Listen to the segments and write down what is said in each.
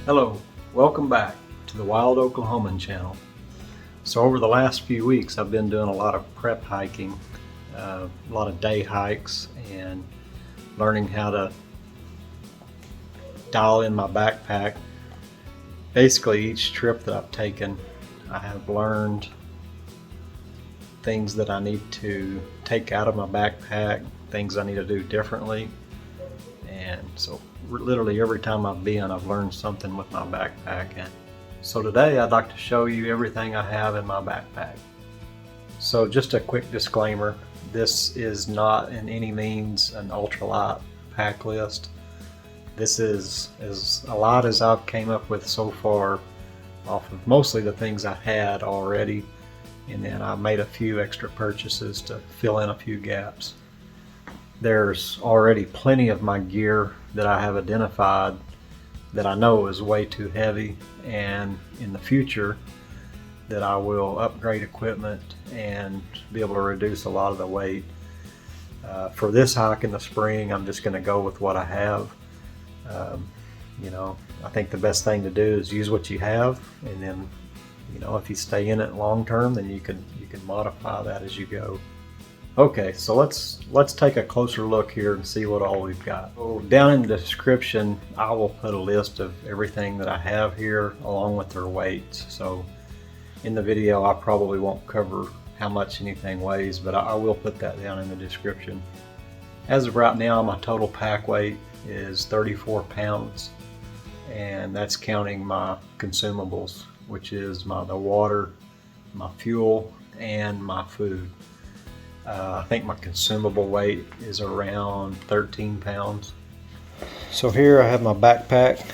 Hello, welcome back to the Wild Oklahoman channel. So over the last few weeks I've been doing a lot of prep hiking, a lot of day hikes, and learning how to dial in my backpack. Basically each trip that I've taken I have learned things that I need to take out of my backpack, things I need to do differently. And so literally every time I've been, I've learned something with my backpack. And so today I'd like to show you everything I have in my backpack. So just a quick disclaimer, this is not in any means an ultralight pack list. This is as a lot as I've came up with so far off of mostly the things I had already, and then I made a few extra purchases to fill in a few gaps. There's already plenty of my gear that I have identified that I know is way too heavy, and in the future that I will upgrade equipment and be able to reduce a lot of the weight. For this hike in the spring, I'm just going to go with what I have. I think the best thing to do is use what you have, and then if you stay in it long term, then you can modify that as you go. Okay, so let's take a closer look here and see what all we've got. So down in the description, I will put a list of everything that I have here along with their weights. So in the video, I probably won't cover how much anything weighs, but I will put that down in the description. As of right now, my total pack weight is 34 pounds, and that's counting my consumables, which is the water, my fuel, and my food. I think my consumable weight is around 13 pounds. So here I have my backpack.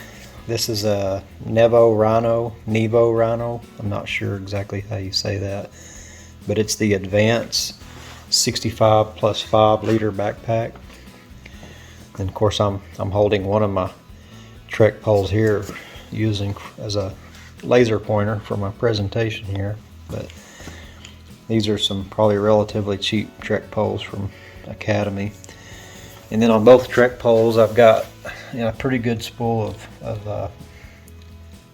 This is a Nevo Rhino. I'm not sure exactly how you say that, but it's the Advance 65 plus 5 liter backpack. And of course I'm holding one of my trek poles here, using as a laser pointer for my presentation here. But these are some probably relatively cheap trek poles from Academy. And then on both trek poles I've got a pretty good spool of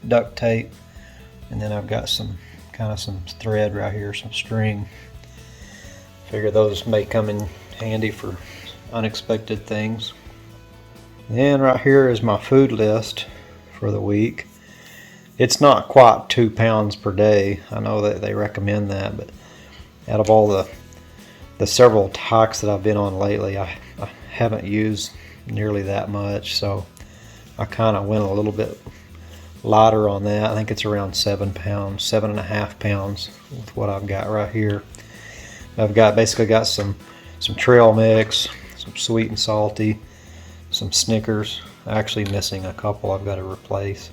duct tape, and then I've got some thread right here, some string. Figure those may come in handy for unexpected things. Then right here is my food list for the week. It's not quite 2 pounds per day. I know that they recommend that, but out of all the several hikes that I've been on lately, I haven't used nearly that much, so I kind of went a little bit lighter on that. I think it's around 7 pounds, 7.5 pounds with what I've got right here. I've basically got some trail mix, some sweet and salty, some Snickers. Actually missing a couple I've got to replace.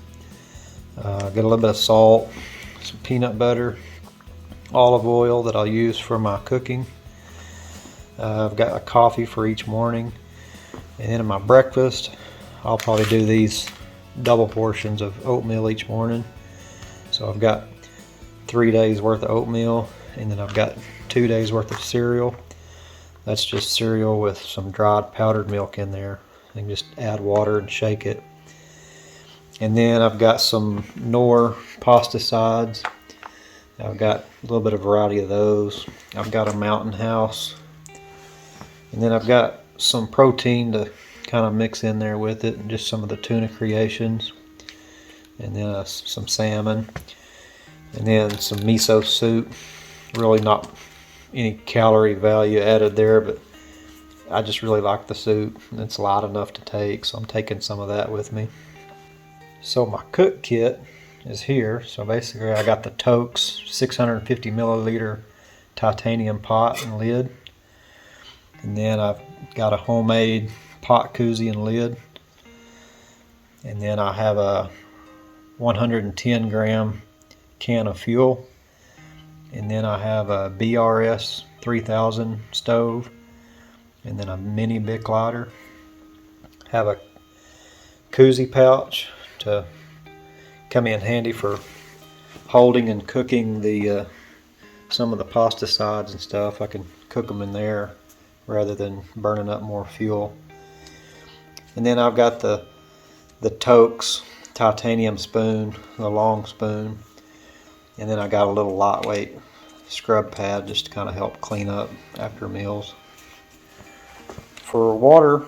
Got a little bit of salt, some peanut butter, olive oil that I'll use for my cooking. I've got a coffee for each morning, and then in my breakfast I'll probably do these double portions of oatmeal each morning. So I've got 3 days worth of oatmeal, and then I've got 2 days worth of cereal. That's just cereal with some dried powdered milk in there, and just add water and shake it. And then I've got some Knorr pasta sides. I've got a little bit of variety of those. I've got a Mountain House, and then I've got some protein to kind of mix in there with it, and just some of the tuna creations, and then some salmon, and then some miso soup. Really not any calorie value added there, but I just really like the soup, and it's light enough to take, so I'm taking some of that with me. So my cook kit is here. So basically I got the Toaks 650 milliliter titanium pot and lid, and then I've got a homemade pot koozie and lid, and then I have a 110 gram can of fuel, and then I have a BRS 3000 stove, and then a mini Bic lighter. Have a koozie pouch to come in handy for holding and cooking the some of the pasta sides and stuff. I can cook them in there rather than burning up more fuel. And then I've got the Toaks titanium spoon, the long spoon, and then I got a little lightweight scrub pad just to kind of help clean up after meals. For water,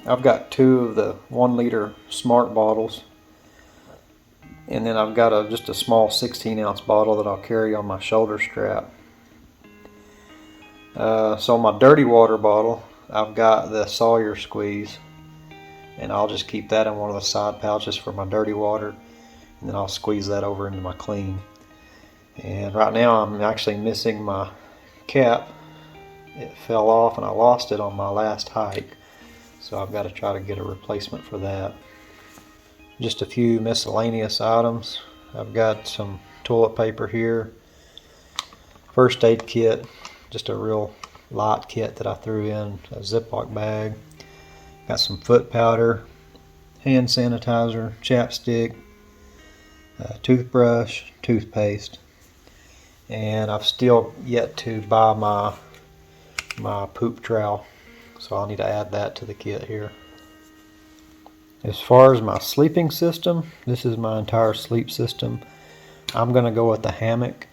I've got 2 of the 1 liter smart bottles, and then I've got just a small 16-ounce bottle that I'll carry on my shoulder strap. So my dirty water bottle, I've got the Sawyer squeeze, and I'll just keep that in one of the side pouches for my dirty water, and then I'll squeeze that over into my clean. And right now I'm actually missing my cap. It fell off and I lost it on my last hike, so I've got to try to get a replacement for that. Just a few miscellaneous items. I've got some toilet paper here, first aid kit, just a real light kit that I threw in a Ziploc bag. Got some foot powder, hand sanitizer, chapstick, toothbrush, toothpaste, and I've still yet to buy my poop trowel, so I'll need to add that to the kit here. As far as my sleeping system, this is my entire sleep system. I'm going to go with the hammock.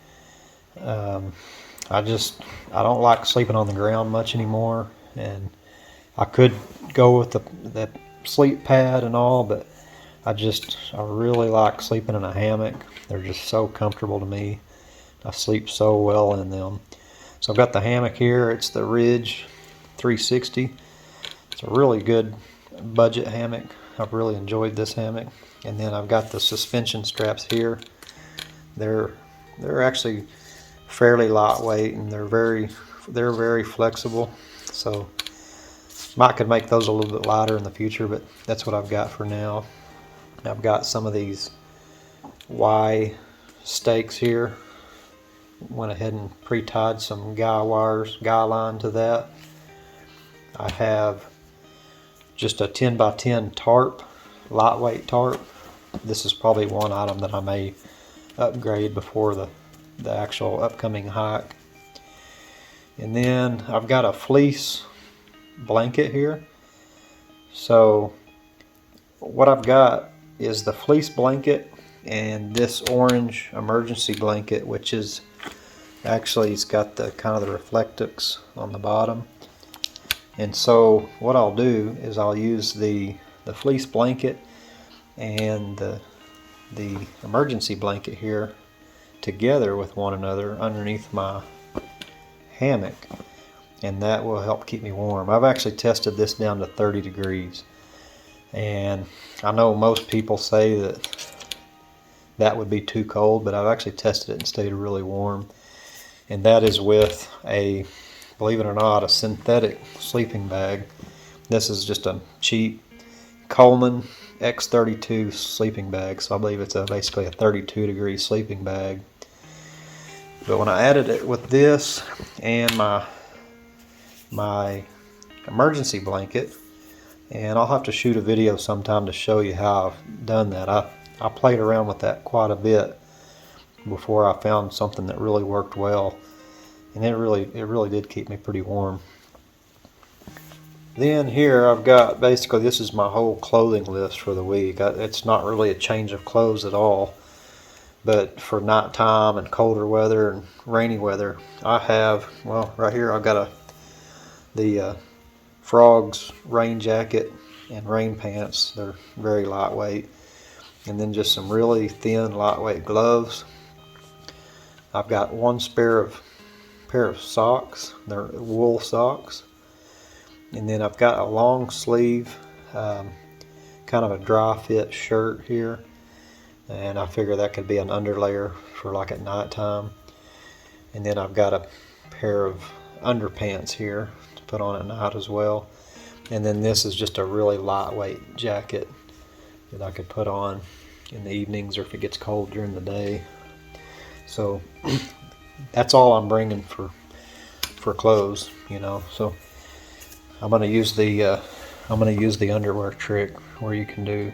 I don't like sleeping on the ground much anymore, and I could go with the sleep pad and all, but I really like sleeping in a hammock. They're just so comfortable to me. I sleep so well in them. So I've got the hammock here. It's the Ridge 360. It's a really good budget hammock. I've really enjoyed this hammock. And then I've got the suspension straps here. They're actually fairly lightweight, and they're very flexible. So might could make those a little bit lighter in the future, but that's what I've got for now. I've got some of these Y stakes here. Went ahead and pre-tied some guy line to that. I have just a 10 by 10 tarp, lightweight tarp. This is probably one item that I may upgrade before the actual upcoming hike. And then I've got a fleece blanket here. So what I've got is the fleece blanket and this orange emergency blanket, which is actually, it's got the kind of the reflectix on the bottom. And so what I'll do is I'll use the fleece blanket and the emergency blanket here together with one another underneath my hammock, and that will help keep me warm. I've actually tested this down to 30 degrees, and I know most people say that would be too cold, but I've actually tested it and stayed really warm. And that is with a, believe it or not, a synthetic sleeping bag. This is just a cheap Coleman X32 sleeping bag, so I believe it's basically a 32 degree sleeping bag. But when I added it with this and my emergency blanket, and I'll have to shoot a video sometime to show you how I've done that. I played around with that quite a bit before I found something that really worked well, and it really did keep me pretty warm. Then here I've got, basically this is my whole clothing list for the week. It's not really a change of clothes at all, but for nighttime and colder weather and rainy weather, I have, well, right here I've got the Frogs rain jacket and rain pants. They're very lightweight. And then just some really thin lightweight gloves. I've got one pair of socks. They're wool socks. And then I've got a long sleeve, kind of a dry fit shirt here. And I figure that could be an underlayer for like at nighttime. And then I've got a pair of underpants here to put on at night as well. And then this is just a really lightweight jacket that I could put on in the evenings or if it gets cold during the day. So that's all I'm bringing for clothes, you know. So I'm gonna use the underwear trick where you can do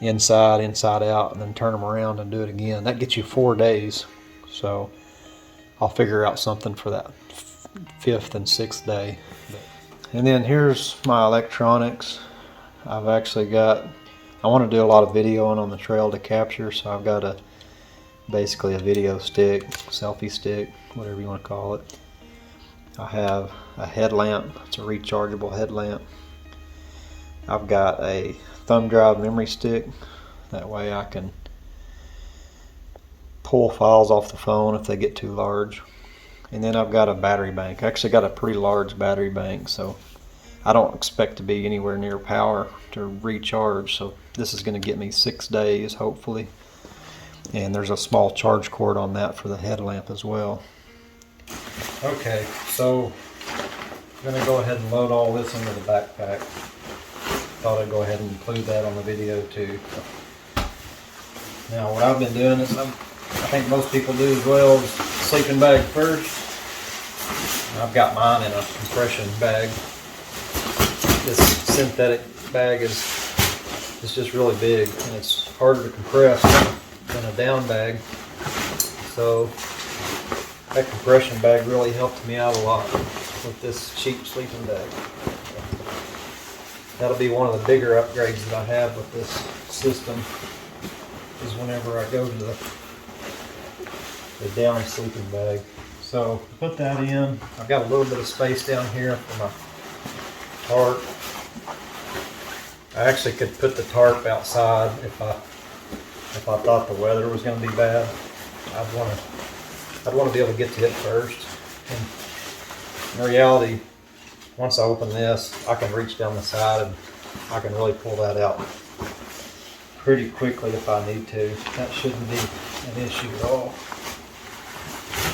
inside out and then turn them around and do it again. That gets you 4 days. So I'll figure out something for that 5th and 6th day. And then here's my electronics. I've actually got I want to do a lot of videoing on the trail to capture, so I've got basically a video stick, selfie stick, whatever you want to call it. I have a headlamp. It's a rechargeable headlamp. I've got a thumb drive memory stick. That way I can pull files off the phone if they get too large. And then I've got a battery bank. I actually got a pretty large battery bank, so I don't expect to be anywhere near power to recharge. So this is going to get me 6 days, hopefully. And there's a small charge cord on that for the headlamp as well. Okay, so I'm going to go ahead and load all this into the backpack. Thought I'd go ahead and include that on the video too. Now what I've been doing is, I think most people do as well, is sleeping bag first. I've got mine in a compression bag. This synthetic bag is just really big, and it's harder to compress than a down bag. So that compression bag really helped me out a lot with this cheap sleeping bag. That'll be one of the bigger upgrades that I have with this system, is whenever I go to the down sleeping bag. So put that in. I've got a little bit of space down here for my tarp. I actually could put the tarp outside if I thought the weather was going to be bad. I'd want to be able to get to it first. And in reality, once I open this, I can reach down the side and I can really pull that out pretty quickly if I need to. That shouldn't be an issue at all.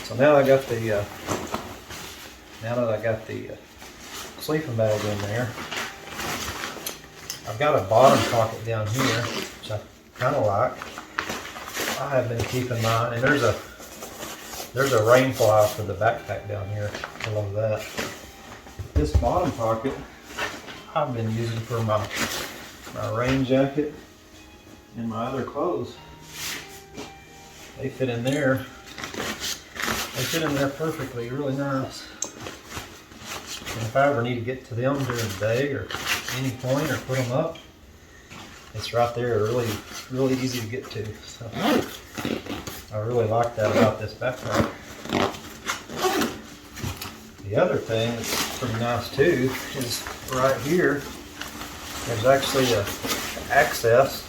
So now that I got the sleeping bag in there, I've got a bottom pocket down here, which I kind of like. I have been keeping mine, and there's a rain fly for the backpack down here below that. This bottom pocket I've been using for my rain jacket and my other clothes. They fit in there. They fit in there perfectly, really nice. And if I ever need to get to them during the day or any point, or put them up, it's right there, really easy to get to. So I really like that about this backpack. The other thing that's pretty nice too is right here, there's actually an access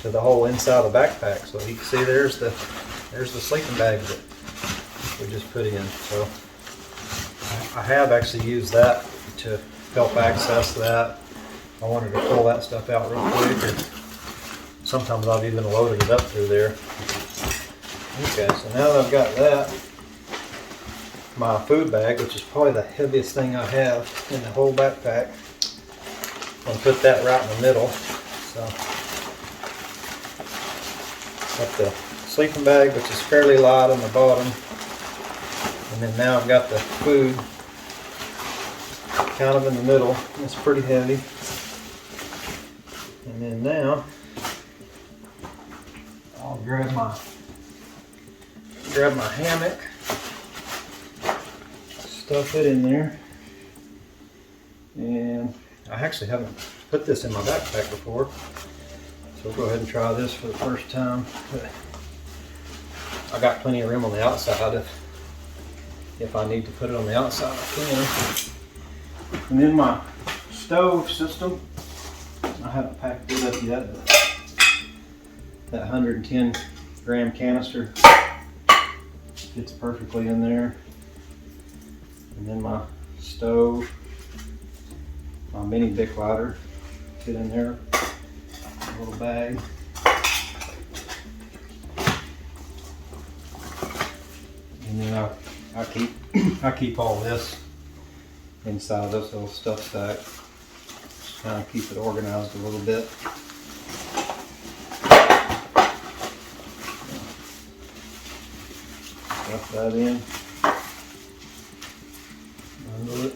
to the whole inside of the backpack. So you can see there's the sleeping bag that we just put in. So I have actually used that to help access that. I wanted to pull that stuff out real quick, or sometimes I've even loaded it up through there. Okay, so now that I've got that, my food bag, which is probably the heaviest thing I have in the whole backpack, I'm gonna put that right in the middle. So got the sleeping bag, which is fairly light on the bottom, and then now I've got the food kind of in the middle. It's pretty heavy. And then now I'll grab my hammock, stuff it in there, and I actually haven't put this in my backpack before, so we'll go ahead and try this for the first time. But I got plenty of room on the outside. If I need to put it on the outside, I can. And then my stove system, I haven't packed it up yet, but that 110 gram canister fits perfectly in there. And then my stove, my mini Bic lighter, fit in there, a little bag. And then I keep all this inside this little stuff stack. Just kind of keep it organized a little bit. Stuff that in. Undo it.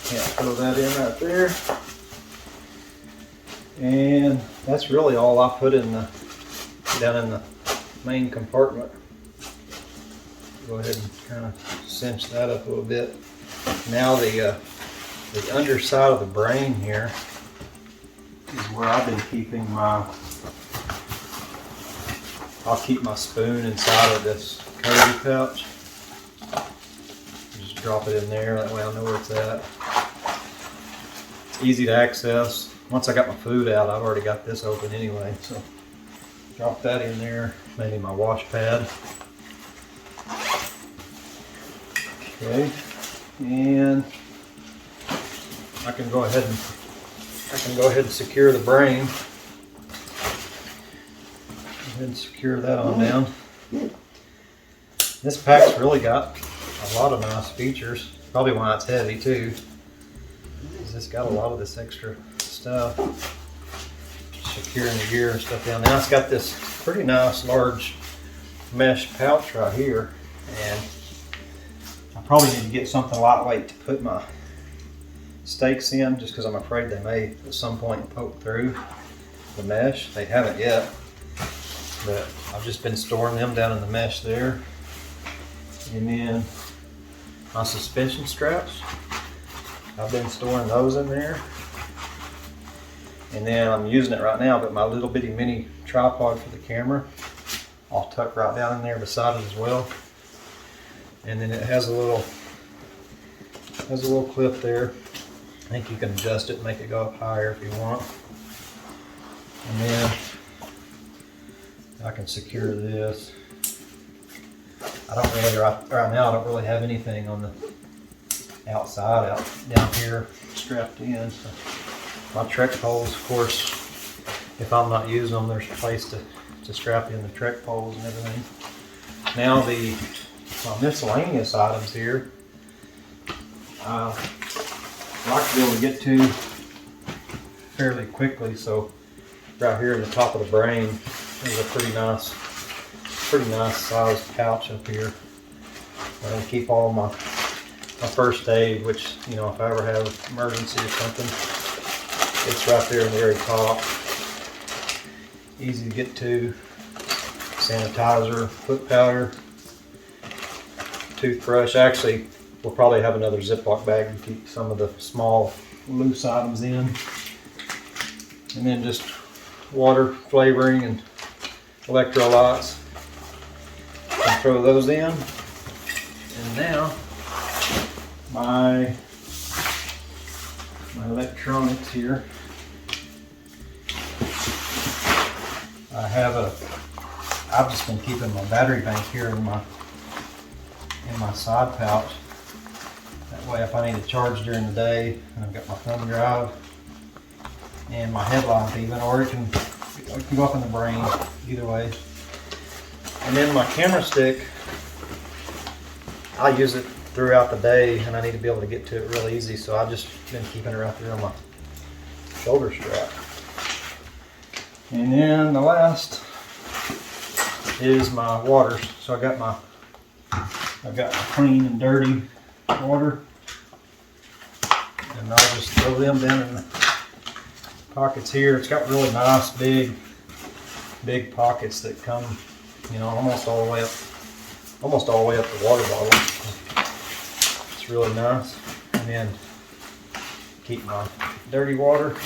Can't throw that in right there. And that's really all I put in down in the main compartment. Go ahead and kind of cinch that up a little bit. Now the underside of the brain here is where I've been keeping I'll keep my spoon inside of this cozy pouch. Just drop it in there, that way I know where it's at. It's easy to access. Once I got my food out, I've already got this open anyway, so drop that in there, maybe my wash pad. Okay, and I can go ahead and secure the brain. Go ahead and secure that on down. This pack's really got a lot of nice features. Probably why it's heavy too. It's got a lot of this extra stuff. Securing the gear and stuff down. Now it's got this pretty nice large mesh pouch right here, and I probably need to get something lightweight to put my steaks in, just because I'm afraid they may at some point poke through the mesh. They haven't yet, but I've just been storing them down in the mesh there. And then my suspension straps, I've been storing those in there. And then I'm using it right now, but my little bitty mini tripod for the camera, I'll tuck right down in there beside it as well. And then it has a little clip there. I think you can adjust it and make it go up higher if you want. And then I can secure this. I don't really, right now I don't really have anything on the outside out down here strapped in. So my trek poles, of course, if I'm not using them, there's a place to strap in the trek poles and everything. Now my miscellaneous items here, I like to be able to get to fairly quickly. So right here in the top of the brain, there's a pretty nice sized pouch up here. I'm gonna keep all my first aid, which, you know, if I ever have an emergency or something, it's right there in the very top. Easy to get to. Sanitizer, foot powder, toothbrush. Actually, we'll probably have another Ziploc bag to keep some of the small loose items in. And then just water, flavoring, and electrolytes. And throw those in. And now my electronics here. I've just been keeping my battery bank here in my side pouch. That way, if I need to charge during the day, and I've got my thumb drive and my headlamp even, or it can go up in the brain, either way. And then my camera stick, I use it throughout the day, and I need to be able to get to it real easy, so I've just been keeping it right there on my shoulder strap. And then the last is my waters. So I've got my clean and dirty water, and I'll just throw them down in the pockets here. It's got really nice big pockets that come, you know, almost all the way up the water bottle. It's really nice. And then keep my dirty water.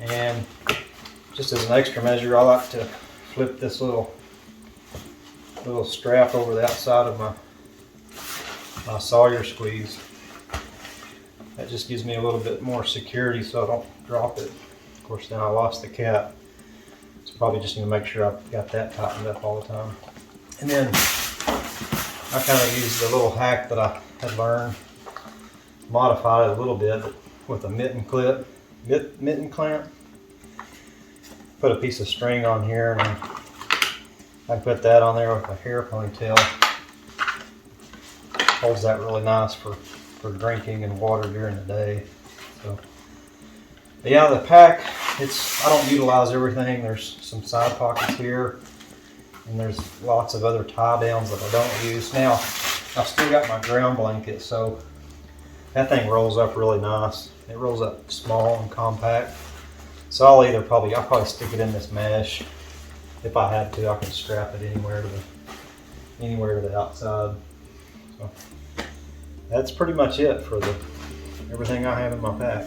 And just as an extra measure, I like to flip this little strap over the outside of my Sawyer squeeze. That just gives me a little bit more security so I don't drop it. Of course, then I lost the cap. So probably just need to make sure I've got that tightened up all the time. And then I kind of used a little hack that I had learned, modified it a little bit with a mitten clamp. Put a piece of string on here, and I put that on there with a hair ponytail. Holds that really nice for drinking and water during the day. So yeah, the pack, I don't utilize everything. There's some side pockets here, and there's lots of other tie downs that I don't use. Now, I've still got my ground blanket, so that thing rolls up really nice. It rolls up small and compact. So I'll probably stick it in this mesh. If I had to, I can strap it anywhere to the outside. So that's pretty much it for everything I have in my pack.